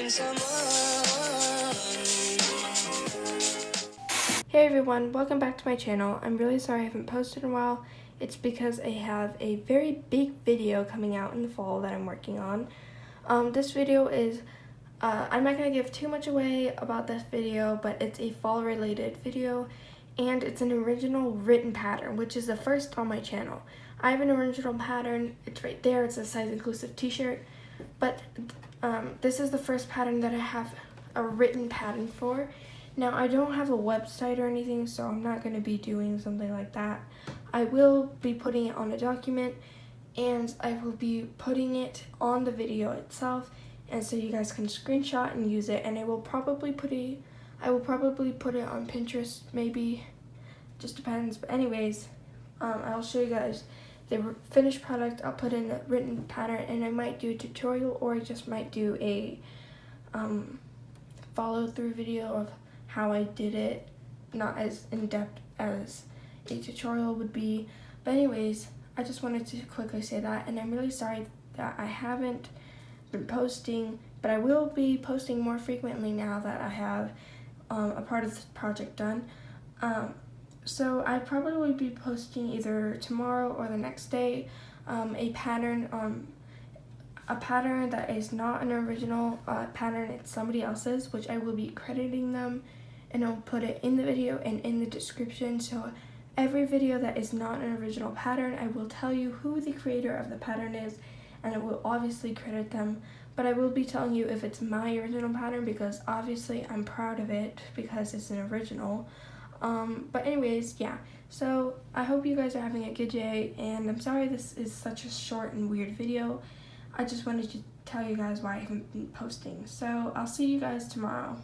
Hey everyone, welcome back to my channel. I'm really sorry I haven't posted in a while. It's because I have a very big video coming out in the fall that I'm working on. This video is, I'm not going to give too much away about this video, but it's a fall related video and it's an original written pattern, which is the first on my channel. I have an original pattern, it's right there, it's a size inclusive t-shirt, but this is the first pattern that I have a written pattern for. Now, I don't have a website or anything, so I'm not going to be doing something like that. I will be putting it on a document, and I will be putting it on the video itself, and so you guys can screenshot and use it. And I will probably put it on Pinterest, maybe, just depends. But anyways, I'll show you guys the finished product. I'll put in a written pattern, and I might do a tutorial, or I just might do a follow through video of how I did it, not as in-depth as a tutorial would be. But anyways, I just wanted to quickly say that, and I'm really sorry that I haven't been posting, but I will be posting more frequently now that I have a part of this project done. So I probably will be posting either tomorrow or the next day a pattern that is not an original pattern, it's somebody else's, which I will be crediting them, and I'll put it in the video and in the description. So every video that is not an original pattern, I will tell you who the creator of the pattern is, and I will obviously credit them, but I will be telling you if it's my original pattern, because obviously I'm proud of it because it's an original. But anyways, yeah, so I hope you guys are having a good day, and I'm sorry this is such a short and weird video. I just wanted to tell you guys why I haven't been posting. So I'll see you guys tomorrow.